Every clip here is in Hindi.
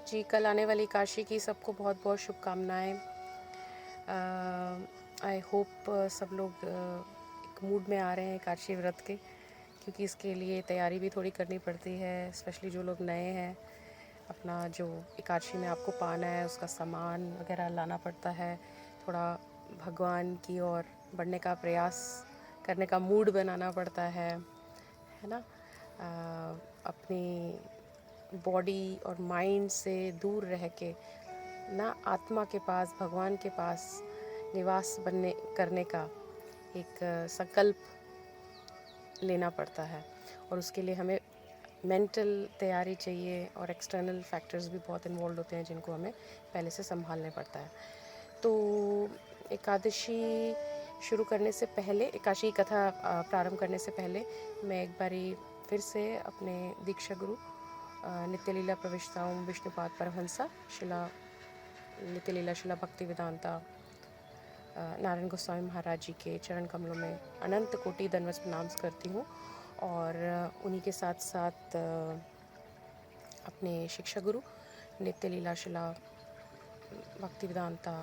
जी, कल आने वाली एकादशी की सबको बहुत-बहुत शुभकामनाएँ। आई होप सब लोग एक मूड में आ रहे हैं एकादशी व्रत के, क्योंकि इसके लिए तैयारी भी थोड़ी करनी पड़ती है, स्पेशली जो लोग नए हैं। अपना जो एकादशी में आपको पाना है, उसका सामान वगैरह लाना पड़ता है। थोड़ा भगवान की ओर बढ़ने का प्रयास करने का मूड बनाना पड़ता है ना? अपनी बॉडी और माइंड से दूर रह के ना आत्मा के पास, भगवान के पास निवास बनने करने का एक संकल्प लेना पड़ता है। और उसके लिए हमें मेंटल तैयारी चाहिए और एक्सटर्नल फैक्टर्स भी बहुत इन्वॉल्व होते हैं, जिनको हमें पहले से संभालने पड़ता है। तो एकादशी शुरू करने से पहले, एकादशी कथा प्रारंभ करने से पहले, मैं एक बारी फिर से अपने दीक्षा गुरु नित्य लीला प्रविष्टाओं विष्णुपाद परमहंसा शिला नित्य लीला शिला भक्ति वेदांता नारायण गोस्वामी महाराज जी के चरण कमलों में अनंत कोटि दंडवत प्रणाम करती हूँ। और उन्हीं के साथ साथ अपने शिक्षा गुरु नित्य लीला शिला भक्ति वेदांता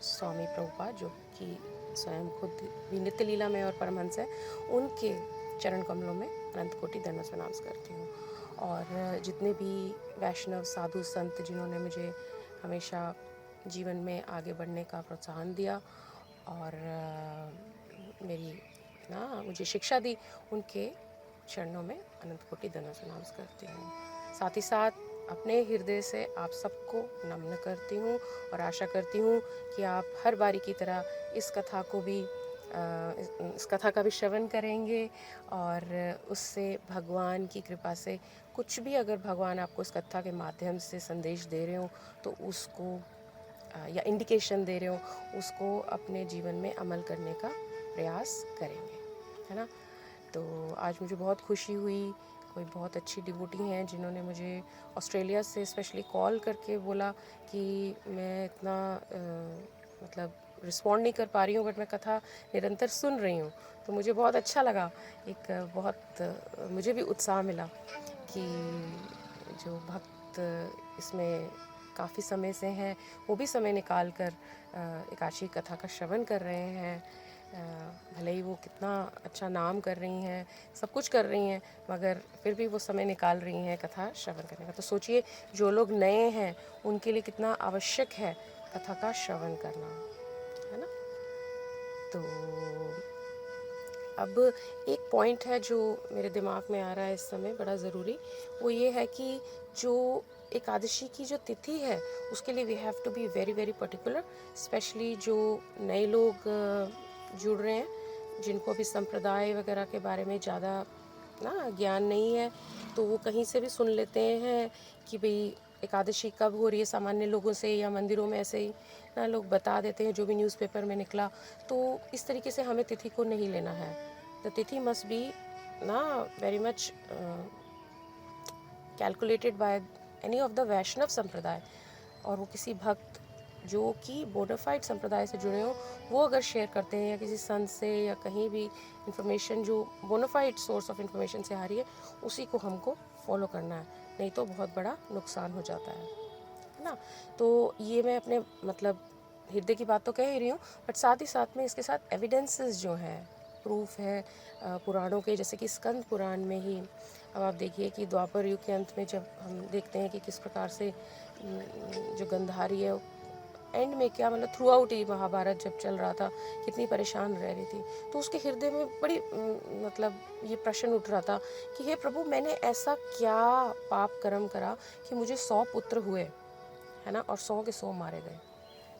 स्वामी प्रभुपाद, जो कि स्वयं खुद भी नित्य लीला में और परमहंस है, उनके चरण कमलों में अनंत कोटि दंडवत प्रणाम करती हूँ। और जितने भी वैष्णव साधु संत जिन्होंने मुझे हमेशा जीवन में आगे बढ़ने का प्रोत्साहन दिया और मेरी ना मुझे शिक्षा दी, उनके चरणों में अनंत कोटि दंडवत प्रणाम करती हूँ। साथ ही साथ अपने हृदय से आप सबको नम्न करती हूँ और आशा करती हूँ कि आप हर बारी की तरह इस कथा को भी इस कथा का भी श्रवण करेंगे और उससे भगवान की कृपा से कुछ भी अगर भगवान आपको इस कथा के माध्यम से संदेश दे रहे हो तो उसको या इंडिकेशन दे रहे हो, उसको अपने जीवन में अमल करने का प्रयास करेंगे, है ना? तो आज मुझे बहुत खुशी हुई, कोई बहुत अच्छी डिवोटी हैं जिन्होंने मुझे ऑस्ट्रेलिया से स्पेशली कॉल करके बोला कि मैं इतना मतलब रिस्पॉन्ड नहीं कर पा रही हूँ, बट मैं कथा निरंतर सुन रही हूँ। तो मुझे बहुत अच्छा लगा, एक बहुत मुझे भी उत्साह मिला कि जो भक्त इसमें काफ़ी समय से हैं, वो भी समय निकाल कर एकादशी कथा का श्रवण कर रहे हैं। भले ही वो कितना अच्छा नाम कर रही हैं, सब कुछ कर रही हैं, मगर फिर भी वो समय निकाल रही हैं कथा श्रवण करने का। तो सोचिए, जो लोग नए हैं उनके लिए कितना आवश्यक है कथा का श्रवण करना, है ना? तो अब एक पॉइंट है जो मेरे दिमाग में आ रहा है इस समय बड़ा ज़रूरी, वो ये है कि जो एकादशी की जो तिथि है उसके लिए we have to be very very particular, specially जो नए लोग जुड़ रहे हैं, जिनको अभी संप्रदाय वगैरह के बारे में ज़्यादा ना ज्ञान नहीं है, तो वो कहीं से भी सुन लेते हैं कि भाई एकादशी कब हो रही है, सामान्य लोगों से या मंदिरों में ऐसे ही ना लोग बता देते हैं जो भी न्यूज़पेपर में निकला। तो इस तरीके से हमें तिथि को नहीं लेना है। द तिथि मस्ट बी ना very much calculated by any of the Vaishnava sampradaya, और वो किसी भक्त जो कि बोनाफाइड संप्रदाय से जुड़े हों, वो अगर शेयर करते हैं या किसी संत से या कहीं भी इंफॉर्मेशन जो बोनाफाइड सोर्स ऑफ इंफॉर्मेशन से आ रही है, उसी को हमको फॉलो करना है, नहीं तो बहुत बड़ा नुकसान हो जाता है ना? तो ये मैं अपने मतलब हृदय की बात तो कह ही रही हूँ, बट साथ ही साथ में इसके साथ एविडेंसेस जो हैं, प्रूफ है पुराणों के, जैसे कि स्कंद पुराण में ही अब आप देखिए कि द्वापर युग के अंत में जब हम देखते हैं कि किस प्रकार से जो गंधारी है एंड में क्या मतलब थ्रू आउट ही महाभारत जब चल रहा था कितनी परेशान रह रही थी, तो उसके हृदय में बड़ी मतलब ये प्रश्न उठ रहा था कि हे प्रभु, मैंने ऐसा क्या पाप कर्म करा कि मुझे 100 पुत्र हुए, है ना, और 100 के 100 मारे गए।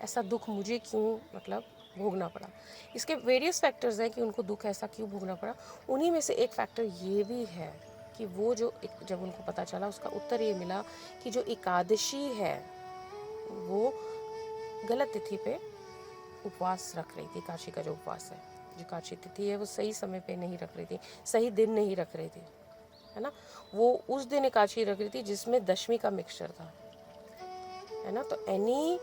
ऐसा दुख मुझे क्यों मतलब भोगना पड़ा? इसके वेरियस फैक्टर्स हैं कि उनको दुख ऐसा क्यों भोगना पड़ा। उन्हीं में से एक फैक्टर ये भी है कि वो जो जब उनको पता चला, उसका उत्तर ये मिला कि जो एकादशी है वो गलत तिथि पे उपवास रख रही थी। काशी का जो उपवास है, जो काशी तिथि है, वो सही समय पे नहीं रख रही थी, सही दिन नहीं रख रही थी, है ना। वो उस दिन एकादशी रख रही थी जिसमें दशमी का मिक्सचर था, है ना। तो any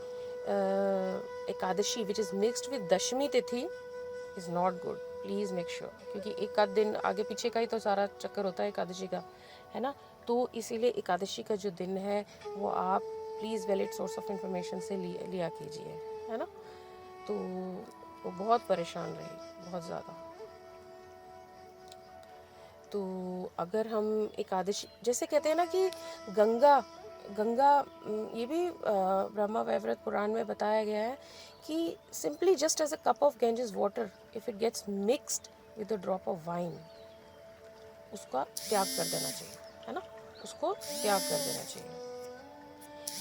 Ekadashi which is mixed with Dashami tithi is not good, please make sure, क्योंकि एक आध दिन आगे पीछे का ही तो सारा चक्कर होता है एकादशी का, है ना। तो इसीलिए एकादशी का जो दिन है वो आप please valid source of information से लिया कीजिए, है ना। तो वो बहुत परेशान रही, बहुत ज़्यादा। तो अगर हम एकादशी, जैसे कहते हैं ना कि गंगा गंगा ये भी ब्रह्मा वैवर्त पुराण में बताया गया है कि simply just as a cup of Ganges water, if it gets mixed with a drop of wine, उसका त्याग कर देना चाहिए, है ना, उसको त्याग कर देना चाहिए।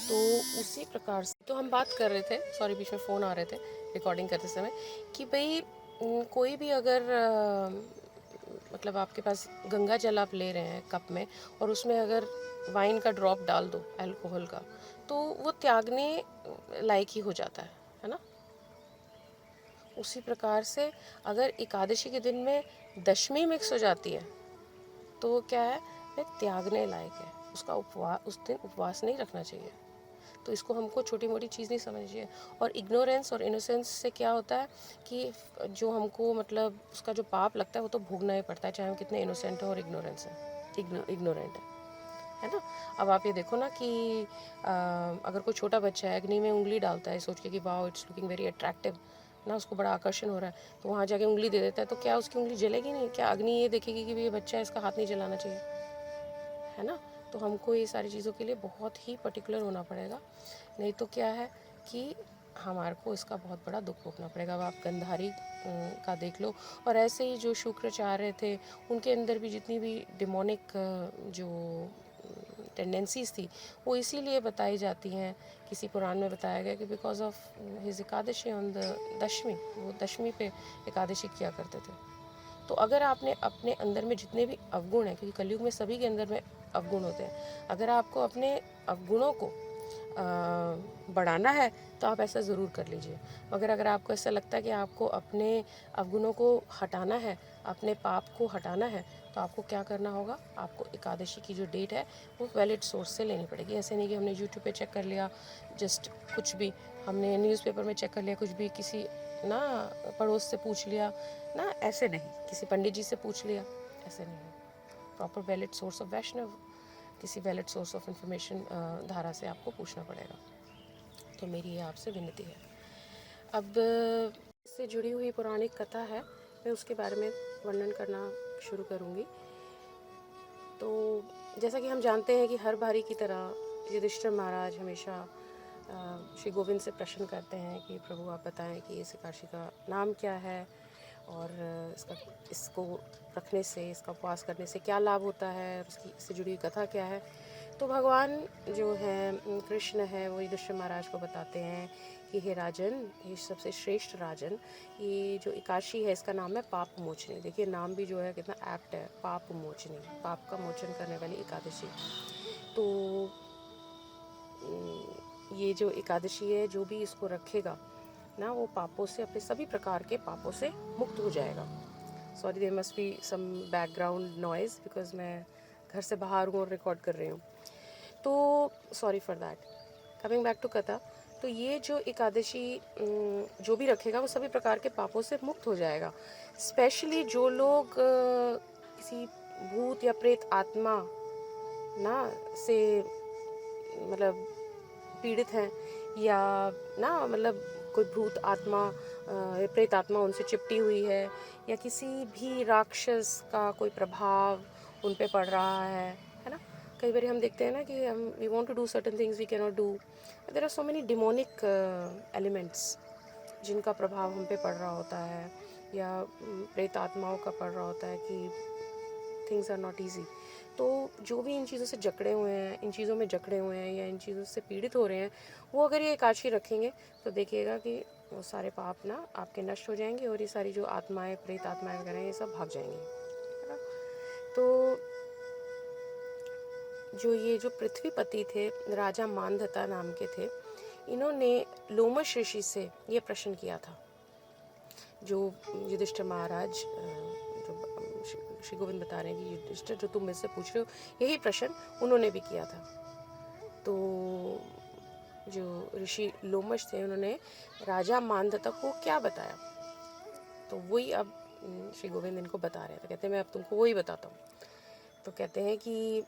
तो उसी प्रकार से तो हम बात कर रहे थे, सॉरी बीच में फ़ोन आ रहे थे रिकॉर्डिंग करते समय, कि भाई कोई भी अगर मतलब आपके पास गंगा जल आप ले रहे हैं कप में, और उसमें अगर वाइन का ड्रॉप डाल दो अल्कोहल का, तो वो त्यागने लायक ही हो जाता है ना। उसी प्रकार से अगर एकादशी के दिन में दशमी मिक्स हो जाती है तो वो क्या है, वे त्यागने लायक है, उसका उपवास, उस दिन उपवास नहीं रखना चाहिए। तो इसको हमको छोटी मोटी चीज़ नहीं समझनी चाहिए। और इग्नोरेंस और इनोसेंस से क्या होता है कि जो हमको मतलब उसका जो पाप लगता है वो तो भोगना ही पड़ता है, चाहे हम कितने इनोसेंट हो और इग्नोरेंट है ना। अब आप ये देखो ना कि अगर कोई छोटा बच्चा है अग्नि में उंगली डालता है सोच के कि wow it's looking very attractive ना, उसको बड़ा आकर्षण हो रहा है, तो वहाँ जाके उंगली दे देता है, तो क्या उसकी उंगली जलेगी नहीं? क्या अग्नि ये देखेगी कि ये बच्चा है, इसका हाथ नहीं जलाना चाहिए, है ना। तो हमको ये सारी चीज़ों के लिए बहुत ही पर्टिकुलर होना पड़ेगा, नहीं तो क्या है कि हमारे को इसका बहुत बड़ा दुख भोगना पड़ेगा। अब आप गंधारी का देख लो, और ऐसे ही जो शुक्राचार्य थे उनके अंदर भी जितनी भी डिमोनिक जो टेंडेंसीज थी वो इसीलिए बताई जाती हैं, किसी पुराण में बताया गया कि because of his Ekadashi on the Dashami, वो दशमी पे एकादशी किया करते थे। तो अगर आपने अपने अंदर में जितने भी अवगुण हैं, क्योंकि कलयुग में सभी के अंदर में अवगुण होते हैं, अगर आपको अपने अवगुणों को बढ़ाना है तो आप ऐसा ज़रूर कर लीजिए। मगर अगर आपको ऐसा लगता है कि आपको अपने अवगुणों को हटाना है, अपने पाप को हटाना है, तो आपको क्या करना होगा, आपको एकादशी की जो डेट है वो वैलिड सोर्स से लेनी पड़ेगी। ऐसे नहीं कि हमने यूट्यूब पे चेक कर लिया, जस्ट कुछ भी, हमने न्यूज़पेपर में चेक कर लिया, कुछ भी किसी ना पड़ोस से पूछ लिया ना, ऐसे नहीं, किसी पंडित जी से पूछ लिया, ऐसे नहीं। प्रॉपर वैलिड सोर्स ऑफ वैष्णव, किसी वैलिड सोर्स ऑफ इंफॉर्मेशन धारा से आपको पूछना पड़ेगा। तो मेरी ये आपसे विनती है। अब इससे जुड़ी हुई पौराणिक कथा है, मैं उसके बारे में वर्णन करना शुरू करूँगी। तो जैसा कि हम जानते हैं कि हर बारी की तरह युधिष्ठिर महाराज हमेशा श्री गोविंद से प्रश्न करते हैं कि प्रभु आप बताएं कि इस एकादशी का नाम क्या है, और इसको रखने से, इसका उपवास करने से क्या लाभ होता है, और उसकी इससे जुड़ी हुई कथा क्या है। तो भगवान जो है कृष्ण है वो युधिष्ठिर महाराज को बताते हैं कि हे राजन, ये सबसे श्रेष्ठ राजन, ये जो एकादशी है इसका नाम है पाप मोचनी। देखिए नाम भी जो है कितना एप्ट है, पाप मोचनी, पाप का मोचन करने वाली एकादशी। तो ये जो एकादशी है, जो भी इसको रखेगा ना, वो पापों से, अपने सभी प्रकार के पापों से मुक्त हो जाएगा। Sorry there must be some background noise because मैं घर से बाहर हूँ और रिकॉर्ड कर रही हूँ, तो sorry for that. Coming back to katha, तो ये जो एकादशी जो भी रखेगा वो सभी प्रकार के पापों से मुक्त हो जाएगा। स्पेशली जो लोग किसी भूत या प्रेत आत्मा ना से मतलब पीड़ित हैं, या ना मतलब कोई भूत आत्मा प्रेत आत्मा उनसे चिपटी हुई है, या किसी भी राक्षस का कोई प्रभाव उन पे पड़ रहा है ना। कई बार हम देखते हैं ना कि हम we want to do certain things we can not do, there are so many demonic elements जिनका प्रभाव हम पे पड़ रहा होता है, या प्रेत आत्माओं का पड़ रहा होता है कि थिंग्स आर नॉट ईजी। तो जो भी इन चीज़ों से जकड़े हुए हैं, इन चीज़ों में जकड़े हुए हैं, या इन चीज़ों से पीड़ित हो रहे हैं, वो अगर ये एकादशी रखेंगे तो देखिएगा कि वो सारे पाप ना आपके नष्ट हो जाएंगे, और ये सारी जो आत्माएं, प्रेत आत्माएं वगैरह ये सब भाग जाएंगी, है ना। तो जो ये जो पृथ्वीपति थे, राजा मानधता नाम के थे, इन्होंने लोमश ऋषि से ये प्रश्न किया था, जो युधिष्ठिर महाराज जो श्री गोविंद बता रहे हैं कि युधिष्ठिर जो तुम मुझसे पूछ रहे हो, यही प्रश्न उन्होंने भी किया था। तो जो ऋषि लोमश थे उन्होंने राजा मानधता को क्या बताया, तो वही अब श्री गोविंद इनको बता रहे थे। कहते हैं मैं अब तुमको वही बताता हूँ। तो कहते हैं कि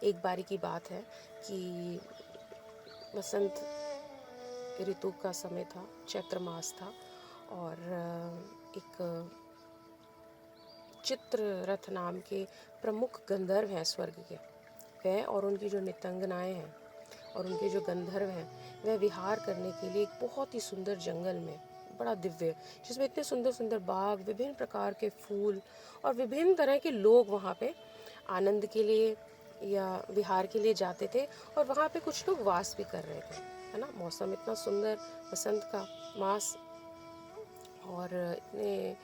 एक बारी की बात है कि बसंत ऋतु का समय था, चैत्र मास था, और एक चित्ररथ नाम के प्रमुख गंधर्व हैं स्वर्ग के, वह और उनकी जो नितंगनाएं हैं और उनके जो गंधर्व हैं, वह विहार करने के लिए एक बहुत ही सुंदर जंगल में, बड़ा दिव्य, जिसमें इतने सुंदर सुंदर बाग, विभिन्न प्रकार के फूल और विभिन्न तरह के लोग वहाँ पे आनंद के लिए या विहार के लिए जाते थे, और वहाँ पे कुछ लोग वास भी कर रहे थे, है ना। मौसम इतना सुंदर, बसंत का मास, और इतने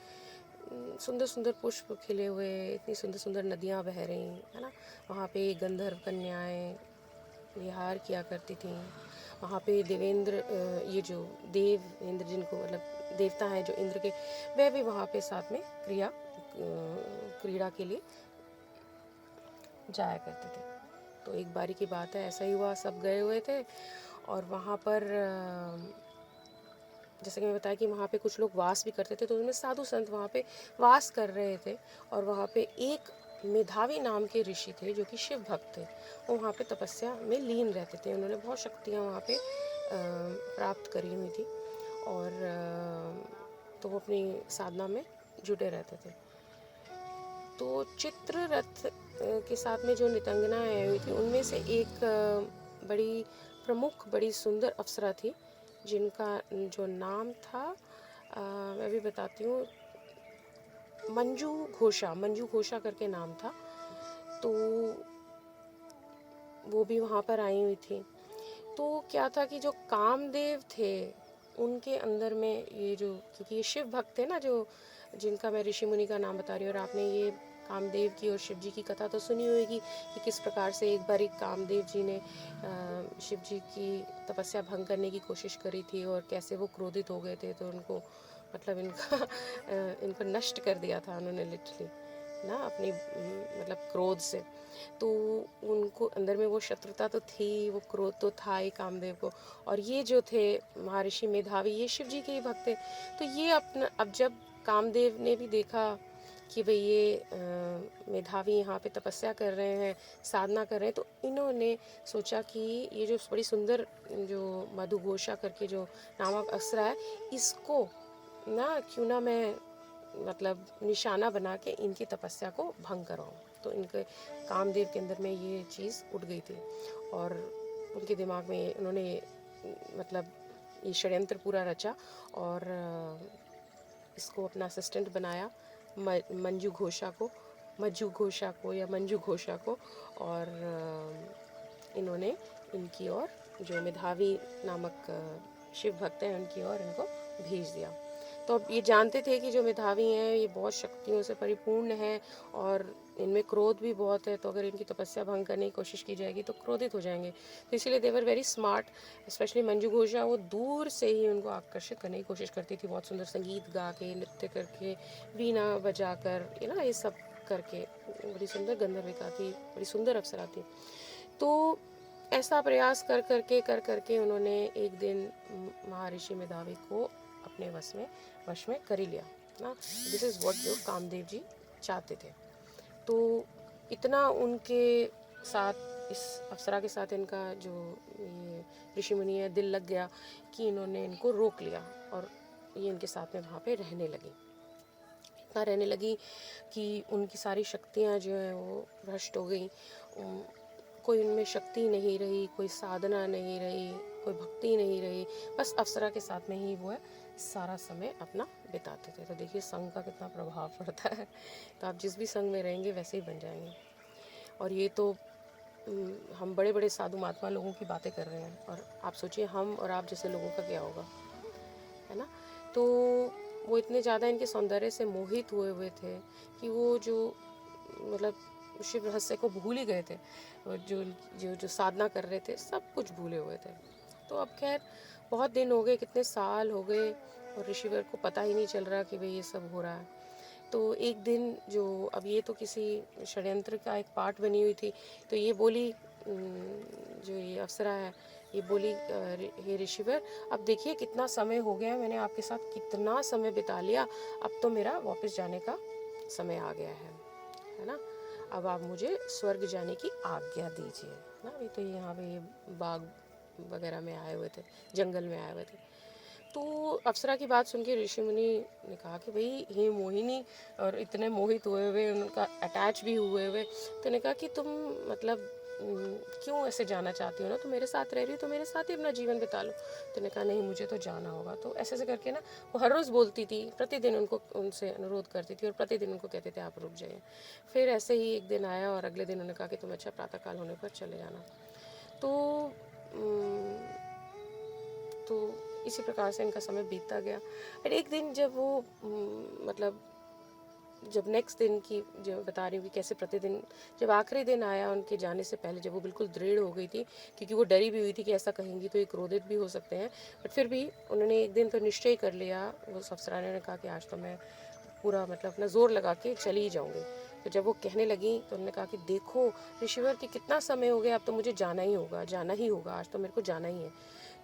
सुंदर सुंदर पुष्प खिले हुए, इतनी सुंदर सुंदर नदियाँ बह रही, है ना। वहाँ पे गंधर्व कन्याएं विहार किया करती थी। वहाँ पे देवेंद्र, ये जो देव इंद्र, जिनको मतलब देवता हैं जो इंद्र के, वह भी वहाँ पे साथ में क्रीड़ा के लिए जाया करते थे। तो एक बारी की बात है, ऐसा ही हुआ, सब गए हुए थे, और वहाँ पर जैसे कि मैं बताया कि वहाँ पे कुछ लोग वास भी करते थे, तो उनमें साधु संत वहाँ पे वास कर रहे थे। और वहाँ पे एक मेधावी नाम के ऋषि थे जो कि शिव भक्त थे, वो वहाँ पे तपस्या में लीन रहते थे। उन्होंने बहुत शक्तियाँ वहाँ पे प्राप्त करी हुई थी, और तो वो अपनी साधना में जुटे रहते थे। तो चित्ररथ के साथ में जो नितंगना आई हुई थी, उनमें से एक बड़ी प्रमुख, बड़ी सुंदर अप्सरा थी, जिनका जो नाम था, मैं भी बताती हूँ, मंजू घोषा करके नाम था। तो वो भी वहाँ पर आई हुई थी। तो क्या था कि जो कामदेव थे, उनके अंदर में ये जो, क्योंकि ये शिव भक्त थे ना, जो जिनका मैं ऋषि मुनि का नाम बता रही हूँ, और आपने ये कामदेव की और शिव जी की कथा तो सुनी होगी कि किस प्रकार से एक बार कामदेव जी ने शिव जी की तपस्या भंग करने की कोशिश करी थी, और कैसे वो क्रोधित हो गए थे, तो उनको मतलब इनको नष्ट कर दिया था उन्होंने, लिटरली ना, अपनी मतलब क्रोध से। तो उनको अंदर में वो शत्रुता तो थी, वो क्रोध तो था ही कामदेव को। और ये जो थे महर्षि मेधावी, ये शिव जी के ही भक्त थे। तो ये अपना, अब जब कामदेव ने भी देखा कि भाई ये मेधावी यहाँ पे तपस्या कर रहे हैं, साधना कर रहे हैं, तो इन्होंने सोचा कि ये जो बड़ी सुंदर जो मधुघोषा करके जो नामक अप्सरा है, इसको ना क्यों ना मैं मतलब निशाना बना के इनकी तपस्या को भंग कराऊं। तो इनके कामदेव के अंदर में ये चीज़ उठ गई थी, और उनके दिमाग में उन्होंने मतलब ये षड्यंत्र पूरा रचा, और इसको अपना असिस्टेंट बनाया, मज्जू घोषा को या मंजू घोषा को, और इन्होंने इनकी ओर, जो मेधावी नामक शिव भक्त हैं, उनकी ओर इनको भेज दिया। तो अब ये जानते थे कि जो मेधावी हैं ये बहुत शक्तियों से परिपूर्ण है, और इनमें क्रोध भी बहुत है, तो अगर इनकी तपस्या भंग करने की कोशिश की जाएगी तो क्रोधित हो जाएंगे। तो इसीलिए they were very smart, specially Manju घोषा, वो दूर से ही उनको आकर्षित करने की कोशिश करती थी, बहुत सुंदर संगीत गा के, नृत्य करके, वीणा बजा कर, ये सब करके, बड़ी सुंदर गंधर्विका थी, बड़ी सुंदर अप्सरा थी। तो ऐसा प्रयास कर करके उन्होंने एक दिन महर्षि मेधावी को अपने वश में कर ही लिया ना। दिस इज़ व्हाट जो कामदेव जी चाहते थे। तो इतना उनके साथ, इस अप्सरा के साथ इनका जो ये ऋषि मुनि है, दिल लग गया कि इन्होंने इनको रोक लिया, और ये इनके साथ में वहाँ पे रहने लगी। इतना रहने लगी कि उनकी सारी शक्तियाँ जो हैं वो भ्रष्ट हो गई। कोई उनमें शक्ति नहीं रही, कोई साधना नहीं रही, कोई भक्ति नहीं रही, बस अप्सरा के साथ में ही वो है सारा समय अपना बिताते थे। तो देखिए संघ का कितना प्रभाव पड़ता है। तो आप जिस भी संघ में रहेंगे वैसे ही बन जाएंगे। और ये तो हम बड़े बड़े साधु महात्मा लोगों की बातें कर रहे हैं, और आप सोचिए हम और आप जैसे लोगों का क्या होगा, है ना। तो वो इतने ज़्यादा इनके सौंदर्य से मोहित हुए थे कि वो जो मतलब शिव रहस्य को भूल ही गए थे, और जो जो जो साधना कर रहे थे सब कुछ भूले हुए थे। तो अब खैर बहुत दिन हो गए, कितने साल हो गए, और ऋषिवर को पता ही नहीं चल रहा कि भाई ये सब हो रहा है। तो एक दिन जो, अब ये तो किसी षड्यंत्र का एक पार्ट बनी हुई थी, तो ये बोली, जो ये अप्सरा है, ये बोली, हे ऋषिवर, अब देखिए कितना समय हो गया, मैंने आपके साथ कितना समय बिता लिया, अब तो मेरा वापस जाने का समय आ गया है ना। अब आप मुझे स्वर्ग जाने की आज्ञा दीजिए ना। अभी तो यहाँ पे ये बाग वगैरह में आए हुए थे, जंगल में आए हुए थे। तो अप्सरा की बात सुन के ऋषि मुनि ने कहा कि भाई हे मोहिनी, और इतने मोहित हुए हुए, उनका अटैच भी हुए हुए, तो ने कहा कि तुम मतलब क्यों ऐसे जाना चाहती हो ना, तो मेरे साथ रह रही हो तो मेरे साथ ही अपना जीवन बिता लो। तो ने कहा नहीं, मुझे तो जाना होगा। तो ऐसे ऐसे करके ना वो हर रोज़ बोलती थी, प्रतिदिन उनको उनसे अनुरोध करती थी और प्रतिदिन उनको कहते थे आप रुक जाइए। फिर ऐसे ही एक दिन आया और अगले दिन उन्होंने कहा कि तुम अच्छा प्रातःकाल होने पर चले जाना। तो तो इसी प्रकार से इनका समय बीतता गया। और एक दिन जब वो मतलब जब नेक्स्ट दिन की जो बता रही हूँ कि कैसे प्रतिदिन, जब आखिरी दिन आया उनके जाने से पहले, जब वो बिल्कुल दृढ़ हो गई थी, क्योंकि वो डरी भी हुई थी कि ऐसा कहेंगी तो ये क्रोधित भी हो सकते हैं, बट फिर भी उन्होंने एक दिन तो निश्चय कर लिया। वो अप्सरा ने कहा कि आज तो मैं पूरा मतलब अपना जोर लगा के चली ही जाऊंगी। तो जब वो कहने लगी तो उन्होंने कहा कि देखो ऋषिवर कि कितना समय हो गया, अब तो मुझे जाना ही होगा, जाना ही होगा, आज तो मेरे को जाना ही है।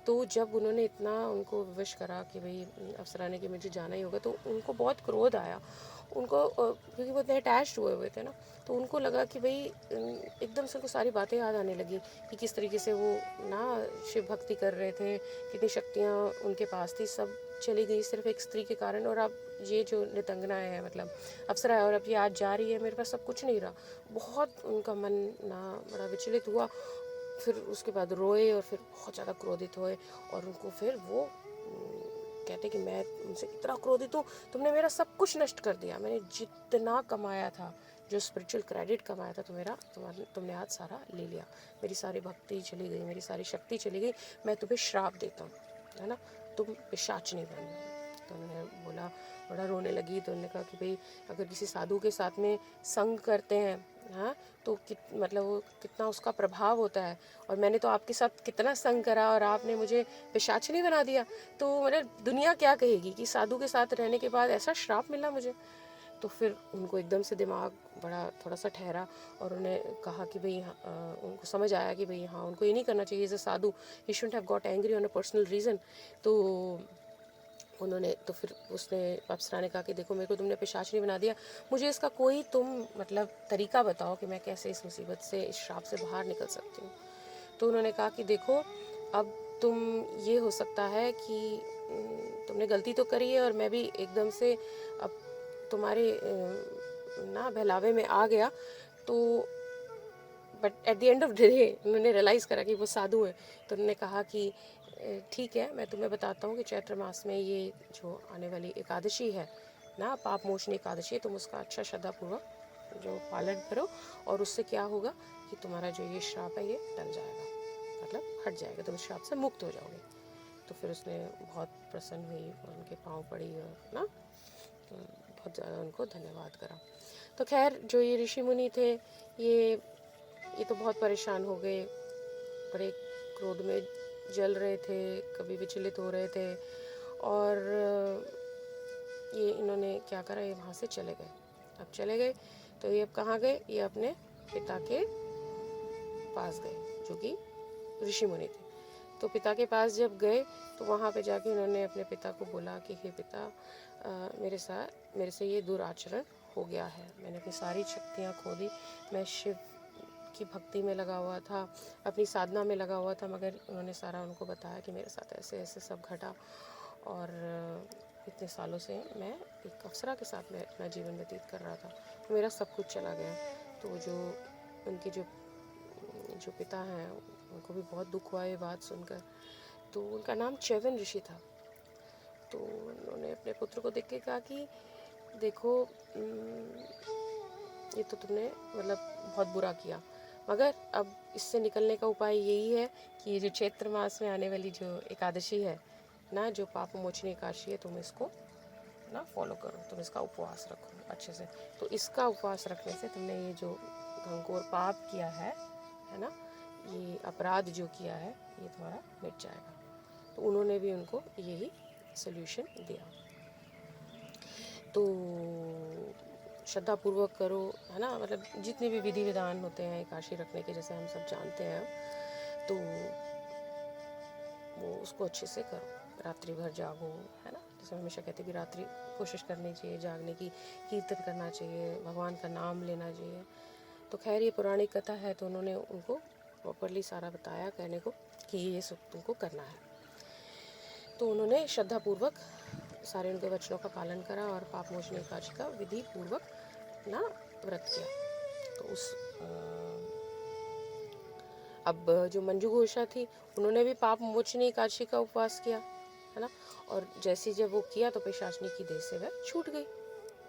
तो जब उन्होंने इतना उनको विश करा कि भाई अप्सरा ने कि मुझे जाना ही होगा, तो उनको बहुत क्रोध आया उनको, क्योंकि वो इतने अटैच्ड हुए हुए थे ना। तो उनको लगा कि भाई एकदम से उनको सारी बातें याद आने लगी कि किस तरीके से वो ना शिव भक्ति कर रहे थे, कितनी शक्तियाँ उनके पास थी, सब चली गई सिर्फ एक स्त्री के कारण। और अब ये जो नितंगना है मतलब अप्सरा है, और अब ये आज जा रही है, मेरे पास सब कुछ नहीं रहा। बहुत उनका मन ना बड़ा विचलित हुआ। फिर उसके बाद रोए और फिर बहुत ज़्यादा क्रोधित हुए, और उनको फिर वो कहते कि मैं उनसे इतना क्रोधित हूँ, तुमने मेरा सब कुछ नष्ट कर दिया, मैंने जितना कमाया था, जो स्पिरिचुअल क्रेडिट कमाया था तुम्हारा, तुमने आज सारा ले लिया, मेरी सारी भक्ति चली गई, मेरी सारी शक्ति चली गई, मैं तुम्हें श्राप देता हूँ, है ना, तुम पिशाचिनी बनना। तो उन्होंने बोला, बड़ा रोने लगी। तो उन्होंने कहा कि भाई अगर किसी साधु के साथ में संग करते हैं, हाँ, तो मतलब वो कितना उसका प्रभाव होता है, और मैंने तो आपके साथ कितना संग करा और आपने मुझे पिशाचिनी बना दिया, तो मतलब दुनिया क्या कहेगी कि साधु के साथ रहने के बाद ऐसा श्राप मिला मुझे। तो फिर उनको एकदम से दिमाग बड़ा थोड़ा सा ठहरा, और उन्हें कहा कि भाई उनको समझ आया कि भाई हाँ, उनको ये नहीं करना चाहिए as a sadhu, he shouldn't have got angry on a personal reason. तो उन्होंने तो फिर उसने अप्सरा ने कहा कि देखो मेरे को तुमने पिशाचिनी बना दिया, मुझे इसका कोई तुम मतलब तरीका बताओ कि मैं कैसे इस मुसीबत से, इस श्राप से बाहर निकल सकती हूँ। तो उन्होंने कहा कि देखो अब तुम, ये हो सकता है कि तुमने गलती तो करी है और मैं भी एकदम से अब तुम्हारे ना बहलावे में आ गया, तो but at the end of the day उन्होंने रियलाइज़ करा कि वो साधु है। तो उन्होंने कहा कि ठीक है, मैं तुम्हें बताता हूँ कि चैत्र मास में ये जो आने वाली एकादशी है ना, पाप मोचनी एकादशी, तुम उसका अच्छा श्रद्धापूर्वक जो पालन करो, और उससे क्या होगा कि तुम्हारा जो ये श्राप है ये टल जाएगा, मतलब हट जाएगा, तुम इस श्राप से मुक्त हो जाओगे। तो फिर उसने बहुत प्रसन्न हुई और उनके पाँव पड़ी और ना बहुत ज़्यादा उनको धन्यवाद करा। तो खैर जो ये ऋषि मुनि थे, ये तो बहुत परेशान हो गए, बड़े क्रोध में जल रहे थे, कभी विचलित हो रहे थे, और ये इन्होंने क्या करा, ये वहाँ से चले गए। अब चले गए तो ये अब कहाँ गए, ये अपने पिता के पास गए जो कि ऋषि मुनि थे। तो पिता के पास जब गए तो वहाँ पे जाके उन्होंने अपने पिता को बोला कि हे पिता, मेरे से ये दुराचरण हो गया है, मैंने अपनी सारी शक्तियाँ खो दी, मैं शिव की भक्ति में लगा हुआ था, अपनी साधना में लगा हुआ था, मगर उन्होंने सारा उनको बताया कि मेरे साथ ऐसे ऐसे सब घटा, और इतने सालों से मैं एक अप्सरा के साथ मैं अपना जीवन व्यतीत कर रहा था, तो मेरा सब कुछ चला गया। तो जो उनके जो पिता हैं उनको भी बहुत दुख हुआ ये बात सुनकर। तो उनका नाम च्यवन ऋषि था। तो उन्होंने अपने पुत्र को देख के कहा कि देखो ये तो तुमने मतलब बहुत बुरा किया, मगर अब इससे निकलने का उपाय यही है कि ये जो चैत्र मास में आने वाली जो एकादशी है ना, जो पाप मोचनी एकादशी है, तुम इसको ना फॉलो करो, तुम इसका उपवास रखो अच्छे से। तो इसका उपवास रखने से तुमने ये जो घंघोर पाप किया है ना, ये अपराध जो किया है, ये तुम्हारा मिट जाएगा। तो उन्होंने भी उनको यही सल्यूशन दिया। तो श्रद्धापूर्वक करो, है ना, मतलब जितने भी विधि विधान होते हैं एकादशी रखने के, जैसे हम सब जानते हैं, तो वो उसको अच्छे से करो, रात्रि भर जागो, है ना, जैसे हमेशा कहते हैं कि रात्रि कोशिश करनी चाहिए जागने की, कीर्तन करना चाहिए, भगवान का नाम लेना चाहिए, तो खैर ये पौराणिक कथा है, तो उन्होंने उनको प्रॉपरली सारा बताया कहने को कि ये सब तुमको करना है। तो उन्होंने श्रद्धापूर्वक सारे उनके वचनों का पालन करा और पाप मोचनी एकादशी का विधि पूर्वक ना व्रत किया। तो उस अब जो मंजू घोषा थी, उन्होंने भी पाप मोचनी एकादशी का उपवास किया, है ना। और जैसे जब वो किया तो पिशाचिनी की देह से वह छूट गई,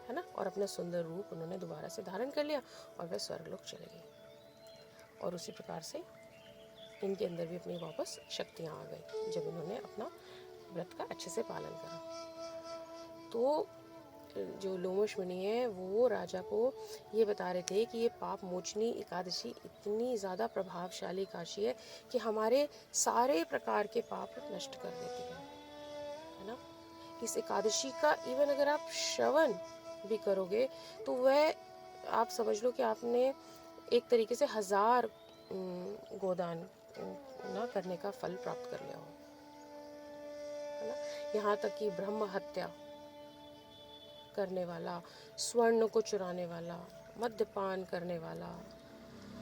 है ना, और अपना सुंदर रूप उन्होंने दोबारा से धारण कर लिया और वह स्वर्गलोक चले गई। और उसी प्रकार से इनके अंदर भी अपनी वापस शक्तियाँ आ गई जब इन्होंने अपना व्रत का अच्छे से पालन करा। तो जो लोमश मुनि है वो राजा को ये बता रहे थे कि ये पाप मोचनी एकादशी इतनी ज़्यादा प्रभावशाली एकादशी है कि हमारे सारे प्रकार के पाप नष्ट कर देती है ना। इस एकादशी का इवन अगर आप श्रवण भी करोगे तो वह आप समझ लो कि आपने एक तरीके से 1000 गोदान ना करने का फल प्राप्त कर लिया हो, है ना। यहाँ तक कि ब्रह्म हत्या करने वाला, स्वर्ण को चुराने वाला, मद्यपान करने वाला,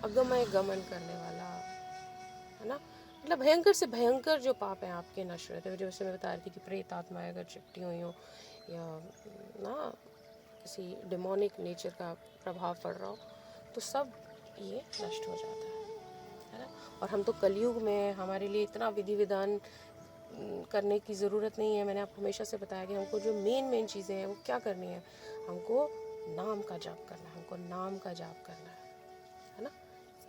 अगमय गमन करने वाला, है ना, मतलब भयंकर से भयंकर जो पाप हैं आपके नष्ट रहते हैं। जैसे मैं बता रही थी कि प्रेत आत्माएं अगर चिपटी हुई हो या ना किसी डिमोनिक नेचर का प्रभाव पड़ रहा हो तो सब ये नष्ट हो जाता है ना। और हम तो कलयुग में, हमारे लिए इतना विधि विधान करने की ज़रूरत नहीं है। मैंने आपको हमेशा से बताया कि हमको जो मेन चीज़ें हैं वो क्या करनी है, हमको नाम का जाप करना है, हमको नाम का जाप करना है ना।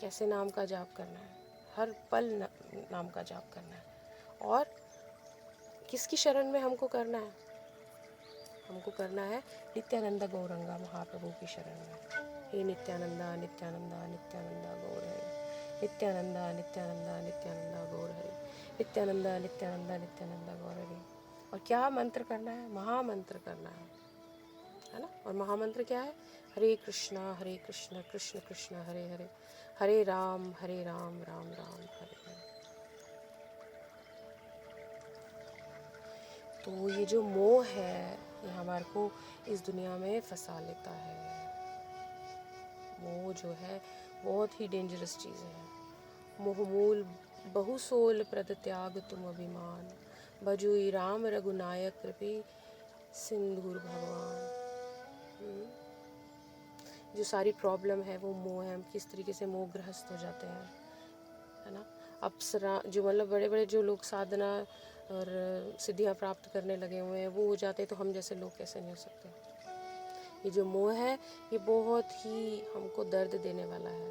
कैसे नाम का जाप करना है, हर पल नाम का जाप करना है। और किसकी शरण में हमको करना है, हमको करना है नित्यानंदा गौरंगा महाप्रभु की शरण में। हे नित्यानंदा नित्यानंदा नित्यानंदा गौर हरे, नित्यानंदा नित्यानंदा नित्यानंदा गौर हरे, नित्यानंदा नित्यानंदा नित्यानंदा गौर हरे। और क्या मंत्र करना है, महामंत्र करना है ना। और महामंत्र क्या है, हरे कृष्णा कृष्ण कृष्ण हरे हरे, हरे राम राम राम हरे हरे। तो ये जो मोह है ये हमारे को इस दुनिया में फंसा लेता है। मोह जो है बहुत ही डेंजरस चीज़ है। मोह मूल बहुसोल प्रद त्याग तुम अभिमान, भजुई राम रघुनायक कृपी सिंधुर भगवान। जो सारी प्रॉब्लम है वो मोह है, हम किस तरीके से मोहग्रस्त हो जाते हैं, है ना। अप्सरा जो मतलब बड़े बड़े जो लोग साधना और सिद्धियाँ प्राप्त करने लगे हुए हैं वो हो जाते, तो हम जैसे लोग कैसे नहीं हो सकते। ये जो मोह है ये बहुत ही हमको दर्द देने वाला है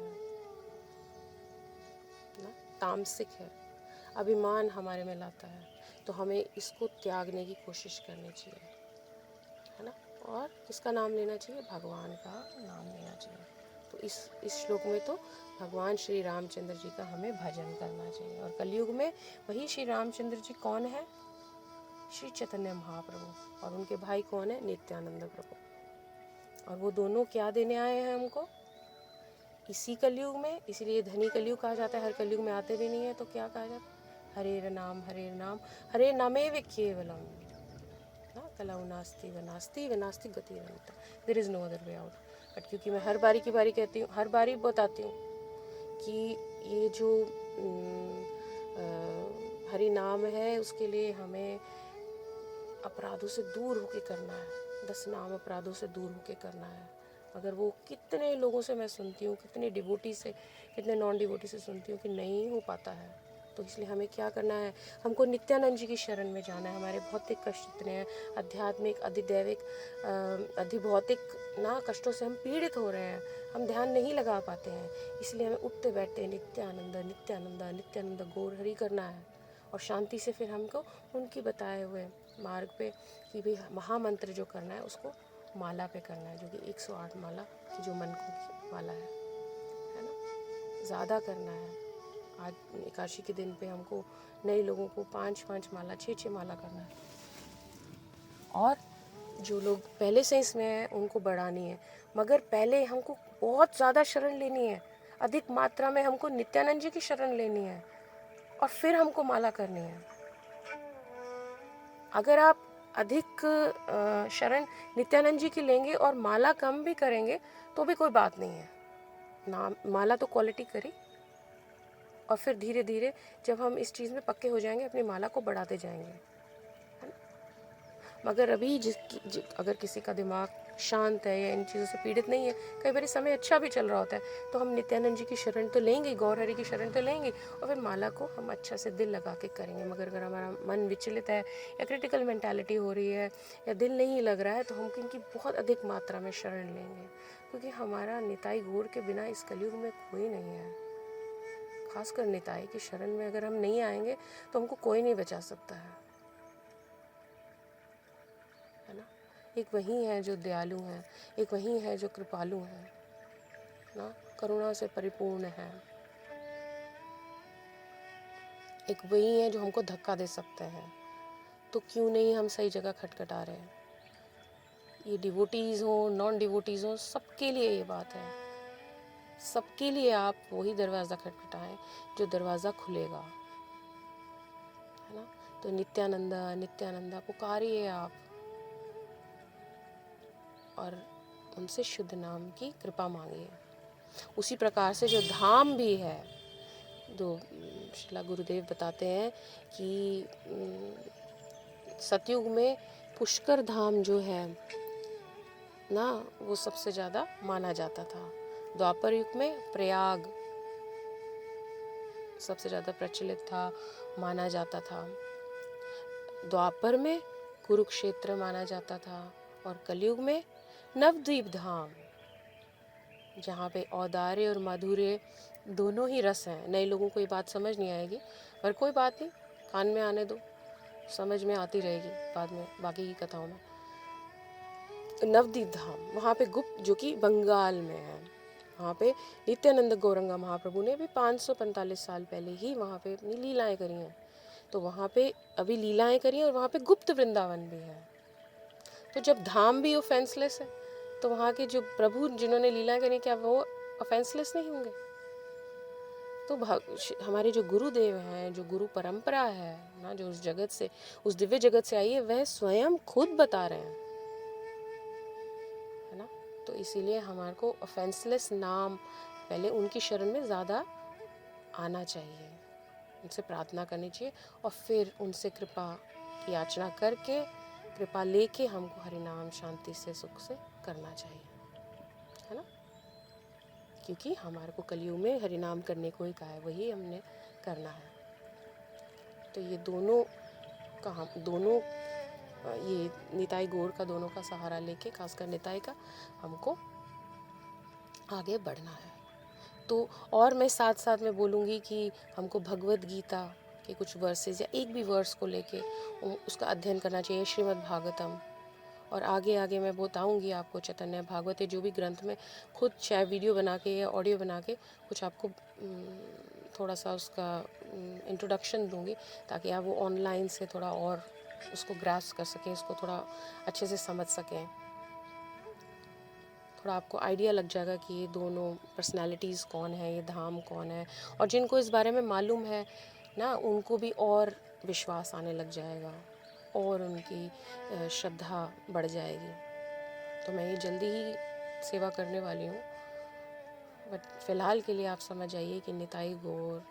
ना, तामसिक है, अभिमान हमारे में लाता है। तो हमें इसको त्यागने की कोशिश करनी चाहिए, है ना। और किसका नाम लेना चाहिए, भगवान का नाम लेना चाहिए। तो इस श्लोक में तो भगवान श्री रामचंद्र जी का हमें भजन करना चाहिए। और कलयुग में वही श्री रामचंद्र जी कौन है, श्री चैतन्य महाप्रभु, और उनके भाई कौन है, नित्यानंद प्रभु। और वो दोनों क्या देने आए हैं हमको इसी कलयुग में, इसीलिए धनी कलयुग कहा जाता है। हर कलयुग में आते भी नहीं है तो क्या कहा जाता है, हरे नाम हरे नामेव केवलम ना कलौ नास्ति वनास्ति गति रहिता, there is no other way out. But क्योंकि मैं हर बारी की बारी कहती हूँ, हर बारी बताती हूँ कि ये जो हरि नाम है उसके लिए हमें अपराधों से दूर होके करना है, 10 नाम अपराधों से दूर होके करना है। अगर वो कितने लोगों से मैं सुनती हूँ, कितने डिवोटी से, कितने नॉन डिवोटी से सुनती हूँ कि नहीं हो पाता है। तो इसलिए हमें क्या करना है, हमको नित्यानंद जी की शरण में जाना है। हमारे भौतिक कष्ट इतने हैं, आध्यात्मिक, अधिदैविक, अधिभौतिक ना कष्टों से हम पीड़ित हो रहे हैं, हम ध्यान नहीं लगा पाते हैं। इसलिए हमें उठते बैठते नित्यानंद नित्यानंद नित्यानंद गौर हरि करना है। और शांति से फिर हमको उनकी बताए हुए मार्ग पे कि भाई महामंत्र जो करना है उसको माला पे करना है, जो कि 108 माला की जो मन की माला है ना, ज़्यादा करना है। आज एकादशी के दिन पे हमको नए लोगों को 5-5 माला 6-6 माला करना है। और जो लोग पहले से इसमें हैं उनको बढ़ानी है, मगर पहले हमको बहुत ज़्यादा शरण लेनी है, अधिक मात्रा में हमको नित्यानंद जी की शरण लेनी है और फिर हमको माला करनी है। अगर आप अधिक शरण नित्यानंद जी की लेंगे और माला कम भी करेंगे तो भी कोई बात नहीं है, नाम माला तो क्वालिटी करी, और फिर धीरे धीरे जब हम इस चीज़ में पक्के हो जाएंगे अपनी माला को बढ़ाते जाएंगे, है ना। मगर अभी अगर किसी का दिमाग शांत है या इन चीज़ों से पीड़ित नहीं है, कई बार समय अच्छा भी चल रहा होता है, तो हम नित्यानंद जी की शरण तो लेंगे, गौर हरि की शरण तो लेंगे, और फिर माला को हम अच्छा से दिल लगा के करेंगे। मगर अगर हमारा मन विचलित है या क्रिटिकल मेंटालिटी हो रही है या दिल नहीं लग रहा है, तो हम इनकी बहुत अधिक मात्रा में शरण लेंगे, क्योंकि हमारा निताई गौर के बिना इस कलयुग में कोई नहीं है। खासकर निताई की शरण में अगर हम नहीं आएंगे तो हमको कोई नहीं बचा सकता है ना। एक वही है जो दयालु है, एक वही है जो कृपालु है ना, करुणा से परिपूर्ण है। एक वही है जो हमको धक्का दे सकते हैं। तो क्यों नहीं हम सही जगह खटखटा रहे हैं। ये डिवोटीज हो, नॉन डिवोटीज हो, सबके लिए ये बात है। सबके लिए आप वही दरवाज़ा खटखटाएं जो दरवाज़ा खुलेगा, है ना। तो नित्यानंदा नित्यानंदा पुकारिए आप, और उनसे शुद्ध नाम की कृपा मांगिए। उसी प्रकार से जो धाम भी है, तो श्रीला गुरुदेव बताते हैं कि सतयुग में पुष्कर धाम जो है ना, वो सबसे ज़्यादा माना जाता था। द्वापर युग में प्रयाग सबसे ज़्यादा प्रचलित था, माना जाता था। द्वापर में कुरुक्षेत्र माना जाता था, और कलयुग में नवद्वीप धाम, जहाँ पे औदार्य और माधुर्य दोनों ही रस हैं। नए लोगों को ये बात समझ नहीं आएगी, पर कोई बात नहीं, कान में आने दो, समझ में आती रहेगी बाद में बाकी की कथाओं में। नवद्वीप धाम, वहाँ पे गुप्त, जो कि बंगाल में है, वहाँ पे नित्यानंद गौरंगा महाप्रभु ने भी 545 साल पहले ही वहाँ पे अपनी लीलाएं करी हैं। तो वहाँ पे अभी लीलाएं करी हैं, और वहाँ पे गुप्त वृंदावन भी है। तो जब धाम भी ऑफेंसलेस है, तो वहाँ के जो प्रभु जिन्होंने लीलाएं करी, क्या वो ऑफेंसलेस नहीं होंगे? तो हमारे जो गुरुदेव हैं, जो गुरु परंपरा है ना, जो उस जगत से, उस दिव्य जगत से आई है, वह स्वयं खुद बता रहे हैं, है ना। तो इसीलिए हमारे को ऑफेंसलेस नाम, पहले उनकी शरण में ज़्यादा आना चाहिए, उनसे प्रार्थना करनी चाहिए, और फिर उनसे कृपा की याचना करके, कृपा लेके हमको हरिनाम शांति से सुख से करना चाहिए, है ना। क्योंकि हमारे को कलयुग में हरिनाम करने को ही कहा है, वही हमने करना है। तो ये दोनों का हम दोनों, ये निताई गौर का दोनों का सहारा लेके, खासकर निताई का, हमको आगे बढ़ना है। तो और मैं साथ साथ में बोलूँगी कि हमको भगवत गीता के कुछ वर्सेस या एक भी वर्स को लेके उसका अध्ययन करना चाहिए, श्रीमद् भागवतम। और आगे आगे मैं बताऊँगी आपको चैतन्य भागवत, जो भी ग्रंथ में खुद चाहे वीडियो बना के या ऑडियो बना के कुछ आपको थोड़ा सा उसका इंट्रोडक्शन दूँगी, ताकि आप वो ऑनलाइन से थोड़ा और उसको ग्रास्प कर सकें, उसको थोड़ा अच्छे से समझ सकें। थोड़ा आपको आइडिया लग जाएगा कि ये दोनों पर्सनालिटीज़ कौन है, ये धाम कौन है। और जिनको इस बारे में मालूम है ना, उनको भी और विश्वास आने लग जाएगा, और उनकी श्रद्धा बढ़ जाएगी। तो मैं ये जल्दी ही सेवा करने वाली हूँ, बट फ़िलहाल के लिए आप समझ आइए कि निताई गौर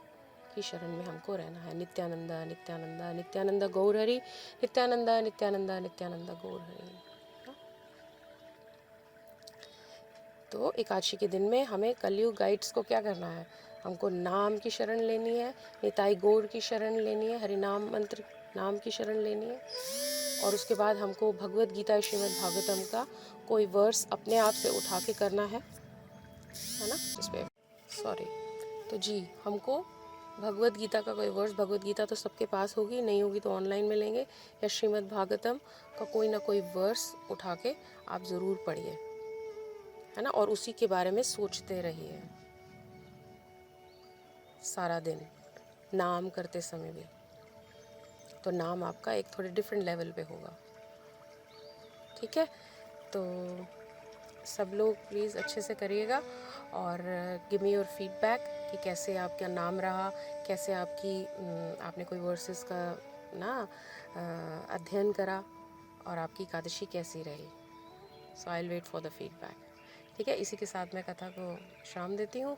की शरण में हमको रहना है। नित्यानंदा नित्यानंदा नित्यानंदा गौर हरि, नित्यानंदा नित्यानंदा नित्यानंदा गौर हरि। तो एकादशी के दिन में हमें कलयुग गाइड्स को क्या करना है, हमको नाम की शरण लेनी है, निताई गौर की शरण लेनी है, हरिनाम मंत्र नाम की शरण लेनी है, और उसके बाद हमको भगवत गीता श्रीमद् भागवतम का कोई वर्स अपने आप से उठा के करना है ना, जिसपे सॉरी। तो जी, हमको भगवत गीता का कोई वर्स, भगवत गीता तो सबके पास होगी, नहीं होगी तो ऑनलाइन में लेंगे, या श्रीमद् भागवतम का कोई ना कोई वर्स उठा के आप ज़रूर पढ़िए, है ना। और उसी के बारे में सोचते रहिए सारा दिन, नाम करते समय भी, तो नाम आपका एक थोड़े डिफरेंट लेवल पे होगा, ठीक है। तो सब लोग प्लीज़ अच्छे से करिएगा, और गिव मी योर फीडबैक कि कैसे आपका नाम रहा, कैसे आपने कोई वर्सेस का ना अध्ययन करा, और आपकी एकादशी कैसी रही। So I will wait for the feedback. ठीक है, इसी के साथ मैं कथा को विराम देती हूँ।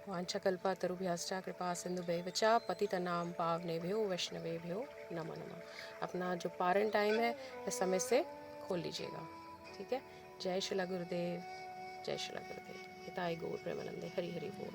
वाञ्छकल्पा तरुभ्यश्च कृपा सिंधुभ्यैव च पतितनां पावनेभ्यो वैष्णवेभ्यो नमो नमः। अपना जो पारण टाइम है इस समय से खोल लीजिएगा। ठीक है, जय शिला गुरुदेव, जय शिला गुरुदेव। हिताय गौर प्रेमानंदे, हरि हरि बोल।